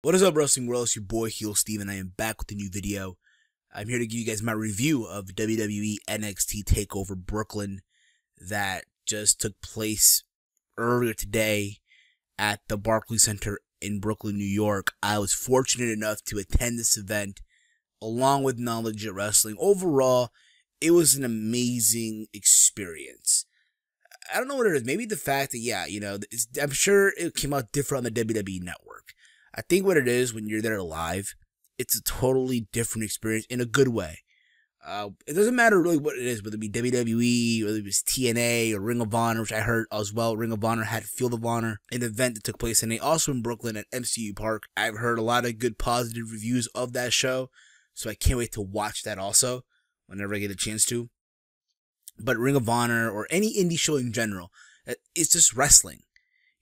What is up, Wrestling World? It's your boy HEELSTEVEN. I am back with a new video. I'm here to give you guys my review of WWE NXT Takeover Brooklyn that just took place earlier today at the Barcalys Center in Brooklyn, New York. I was fortunate enough to attend this event along with Non-Legit Wrestling. Overall, it was an amazing experience. I don't know what it is. Maybe the fact that, I'm sure it came out different on the WWE Network. I think what it is, when you're there live, it's a totally different experience in a good way. It doesn't matter really what it is, whether it be WWE, whether it was TNA or Ring of Honor, which I heard as well. Ring of Honor had Field of Honor, an event that took place also in Brooklyn at MCU Park. I've heard a lot of good positive reviews of that show, so I can't wait to watch that also whenever I get a chance to. But Ring of Honor or any indie show in general, it's just wrestling.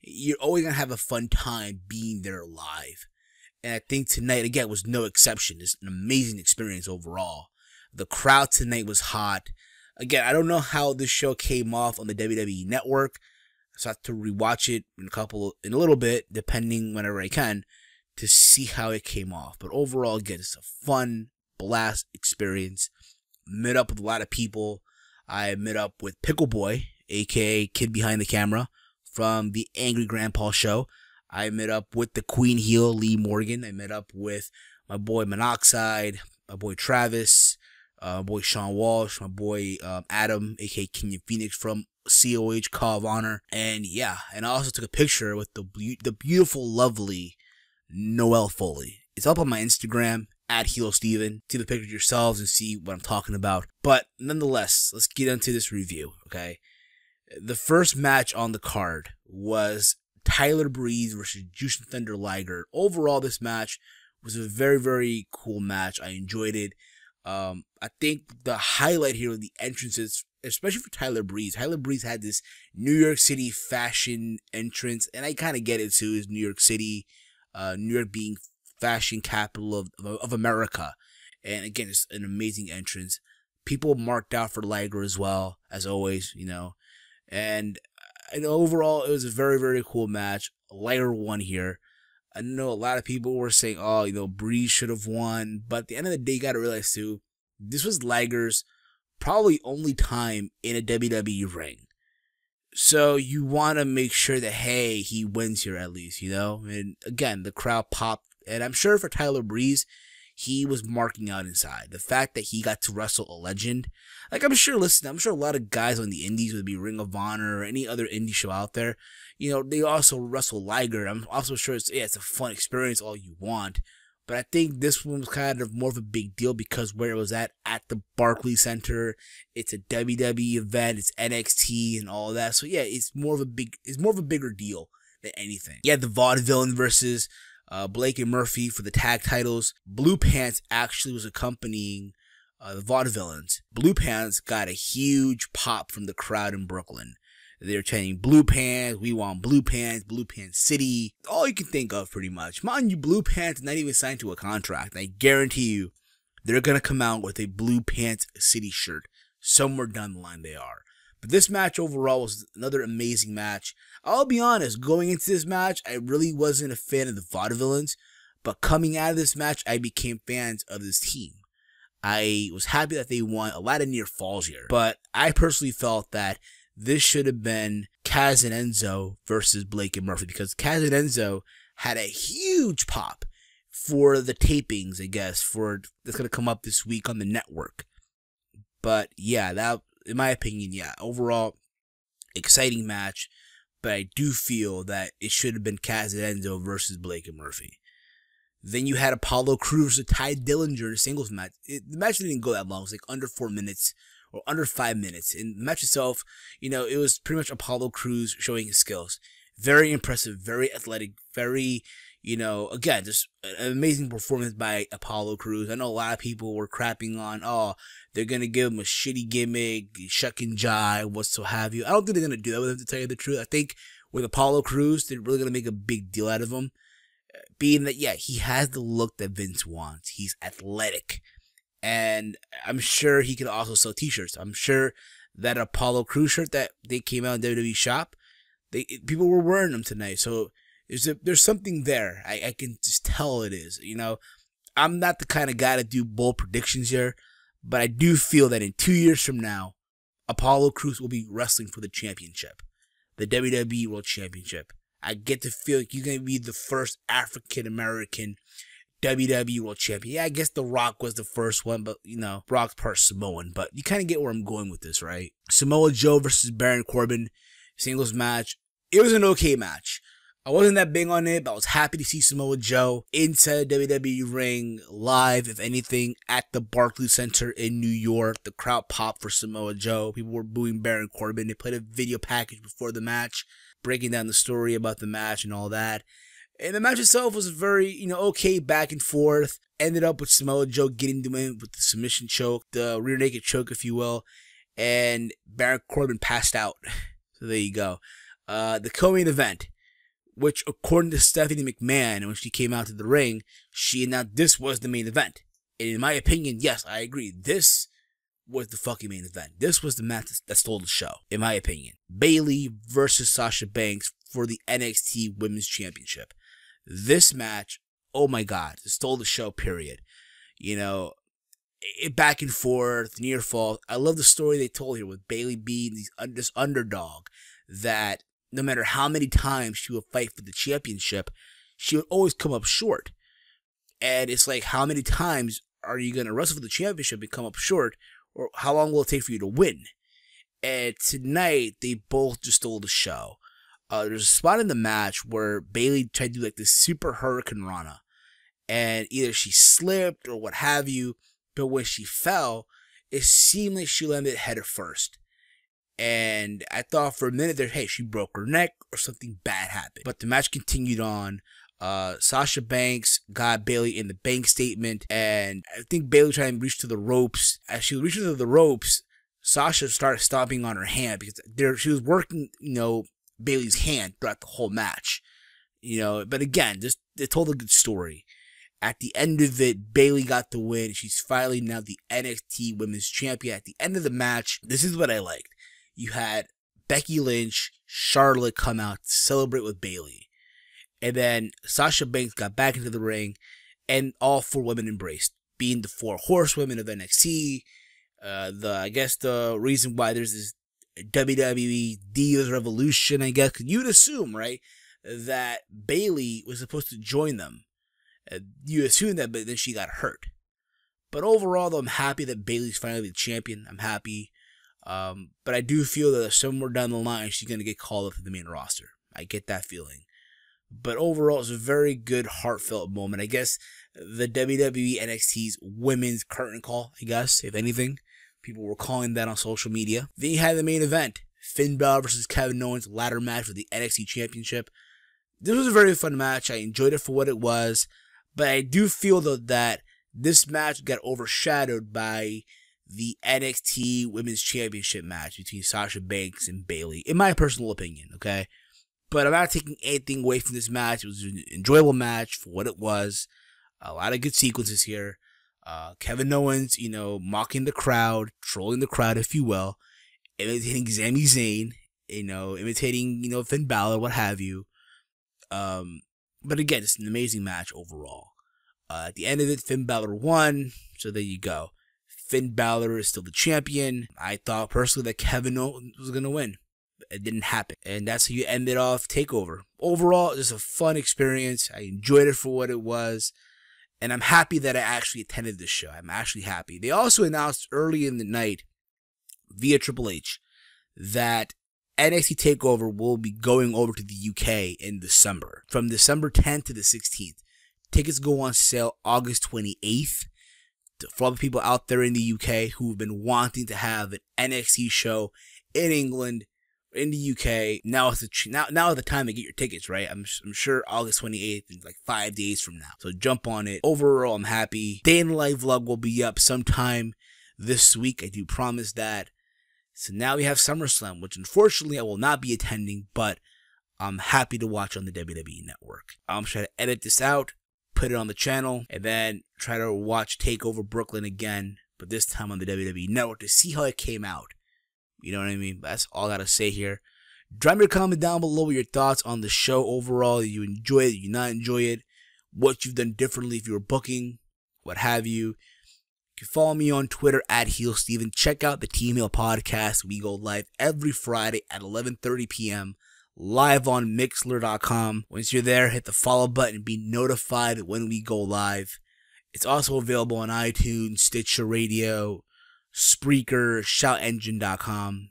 You're always going to have a fun time being there live. And I think tonight, again, was no exception. It's an amazing experience overall. The crowd tonight was hot. Again, I don't know how this show came off on the WWE Network, so I have to rewatch it in a little bit, depending whenever I can, to see how it came off. But overall, again, it's a fun, blast experience. Met up with a lot of people. I met up with Pickle Boy, aka Kid Behind the Camera, from the Angry Grandpa Show. I met up with the Queen Heel, Lee Morgan. I met up with my boy Monoxide, my boy Travis, my boy Sean Walsh, my boy Adam, aka Kenyon Phoenix from COH, Call of Honor. And yeah, and I also took a picture with the beautiful, lovely Noelle Foley. It's up on my Instagram, at HEELSTEVEN. See the pictures yourselves and see what I'm talking about. But nonetheless, let's get into this review, okay? The first match on the card was Tyler Breeze versus Jushin Thunder Liger. Overall, this match was a very, very cool match. I enjoyed it. I think the highlight here was the entrances, especially for Tyler Breeze. Tyler Breeze had this New York City fashion entrance, and I kind of get it too. Is New York City, New York being fashion capital of America. And again, it's an amazing entrance. People marked out for Liger as well, as always, And overall, it was a very, very cool match. Liger won here. I know a lot of people were saying, Breeze should have won. But at the end of the day, you got to realize, too, this was Liger's probably only time in a WWE ring. So you want to make sure that, hey, he wins here at least, And again, the crowd popped. And I'm sure for Tyler Breeze, he was marking out inside. The fact that he got to wrestle a legend. I'm sure a lot of guys on the indies, would be Ring of Honor or any other indie show out there, they also wrestle Liger. I'm also sure it's a fun experience, all you want. But I think this one was kind of more of a big deal because where it was at the Barcalys Center, it's a WWE event, it's NXT and all that. So yeah, it's more of a bigger deal than anything. Yeah, the Vaudevillain versus Blake and Murphy for the tag titles. Blue Pants actually was accompanying the Vaudevillains. Blue Pants got a huge pop from the crowd in Brooklyn. They were chanting Blue Pants, we want Blue Pants City. All you can think of pretty much. Mind you, Blue Pants not even signed to a contract. I guarantee you they're going to come out with a Blue Pants City shirt. Somewhere down the line they are. But this match overall was another amazing match. I'll be honest, going into this match, I really wasn't a fan of the Vaudevillains. But coming out of this match, I became fans of this team. I was happy that they won. A lot of near falls here. But I personally felt that this should have been Kaz and Enzo versus Blake and Murphy. Because Kaz and Enzo had a huge pop for the tapings, I guess. That's going to come up this week on the network. But yeah, in my opinion, overall, exciting match, but I do feel that it should have been Kaz and Enzo versus Blake and Murphy. Then you had Apollo Crews versus Ty Dillinger in a singles match. The match didn't go that long. It was under 4 minutes or under 5 minutes. And the match itself, it was pretty much Apollo Crews showing his skills. Very impressive, very athletic, very, again, just an amazing performance by Apollo Crews. I know a lot of people were crapping on, they're going to give him a shitty gimmick, shuck and jive, what's so have you. I don't think they're going to do that with him, to tell you the truth. I think with Apollo Crews, they're really going to make a big deal out of him. Being that, he has the look that Vince wants. He's athletic. And I'm sure he can also sell t-shirts. I'm sure that Apollo Crews shirt that they came out in WWE shop, people were wearing them tonight. So there's something there. I can just tell it is. You know, I'm not the kind of guy to do bold predictions here, but I do feel that in 2 years from now, Apollo Crews will be wrestling for the championship, the WWE World Championship. I get the feel like you're going to be the first African-American WWE World Champion. Yeah, I guess The Rock was the first one, but, you know, Rock's part Samoan, but you kind of get where I'm going with this, right? Samoa Joe versus Baron Corbin, singles match. It was an okay match. I wasn't that big on it, but I was happy to see Samoa Joe inside the WWE ring live, if anything, at the Barcalys Center in New York. The crowd popped for Samoa Joe. People were booing Baron Corbin. They played a video package before the match, breaking down the story about the match and all that. And the match itself was very, you know, okay, back and forth. Ended up with Samoa Joe getting the win with the submission choke, the rear naked choke, if you will. And Baron Corbin passed out. So there you go. The co-main event, which according to Stephanie McMahon, when she came out to the ring, she announced this was the main event. And in my opinion, yes, I agree. This was the fucking main event. This was the match that stole the show, in my opinion. Bayley versus Sasha Banks for the NXT Women's Championship. This match, oh my God, it stole the show, period. You know, it back and forth, near fall. I love the story they told here with Bayley being this underdog that no matter how many times she would fight for the championship, she would always come up short. And it's like, how many times are you going to wrestle for the championship and come up short? Or how long will it take for you to win? And tonight, they both just stole the show. There's a spot in the match where Bayley tried to do like this super Hurricane Rana. And either she slipped or what have you. But when she fell, it seemed like she landed head first. And I thought for a minute there, hey, she broke her neck or something bad happened. But the match continued on. Sasha Banks got Bayley in the bank statement. And I think Bayley tried to reach to the ropes. As she was reaching to the ropes, Sasha started stomping on her hand because she was working, you know, Bayley's hand throughout the whole match. You know, but again, they told a good story. At the end of it, Bayley got the win. She's finally now the NXT Women's Champion. At the end of the match, this is what I liked. You had Becky Lynch, Charlotte come out to celebrate with Bayley. And then Sasha Banks got back into the ring, and all four women embraced, being the four horsewomen of NXT. I guess the reason why there's this WWE Divas Revolution, I guess, you'd assume, right, that Bayley was supposed to join them. You assume that, but then she got hurt. But overall, though, I'm happy that Bayley's finally the champion. I'm happy. But I do feel that somewhere down the line, she's going to get called up to the main roster. I get that feeling. But overall, it's a very good, heartfelt moment. I guess the WWE NXT's women's curtain call, I guess, if anything. People were calling that on social media. Then you had the main event. Finn Balor versus Kevin Owens ladder match for the NXT Championship. This was a very fun match. I enjoyed it for what it was. But I do feel, though, that this match got overshadowed by the NXT Women's Championship match between Sasha Banks and Bayley, in my personal opinion, okay? But I'm not taking anything away from this match. It was an enjoyable match for what it was. A lot of good sequences here. Kevin Owens, you know, mocking the crowd, trolling the crowd, if you will, imitating Sami Zayn, you know, imitating, you know, Finn Balor, what have you. But again, it's an amazing match overall. At the end of it, Finn Balor won, so there you go. Finn Balor is still the champion. I thought personally that Kevin Owens was going to win. It didn't happen. And that's how you ended off TakeOver. Overall, it's a fun experience. I enjoyed it for what it was. And I'm happy that I actually attended this show. I'm actually happy. They also announced early in the night via Triple H that NXT TakeOver will be going over to the UK in December. From December 10th to the 16th. Tickets go on sale August 28th. For all the people out there in the UK who've been wanting to have an NXT show in England, in the UK, now is the time to get your tickets, right? I'm sure August 28th is like 5 days from now. So jump on it. Overall, I'm happy. Day in the life vlog will be up sometime this week. I do promise that. So now we have SummerSlam, which unfortunately I will not be attending, but I'm happy to watch on the WWE Network. I'm trying to edit this out, put it on the channel, and then try to watch TakeOver Brooklyn again, but this time on the WWE Network to see how it came out. You know what I mean? That's all I gotta say here. Drop me a comment down below with your thoughts on the show overall. Did you enjoy it? Did you not enjoy it? what you've done differently if you were booking, what have you. You can follow me on Twitter at HEELSTEVEN. Check out the Team Heel podcast. We go live every Friday at 11:30 p.m. live on Mixler.com. Once you're there, hit the follow button and be notified when we go live. It's also available on iTunes, Stitcher Radio, Spreaker, ShoutEngine.com,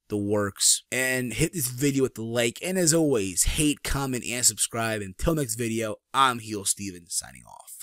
the works. And hit this video with the like. And as always, hate, comment, and subscribe. Until next video, I'm HeelSteven signing off.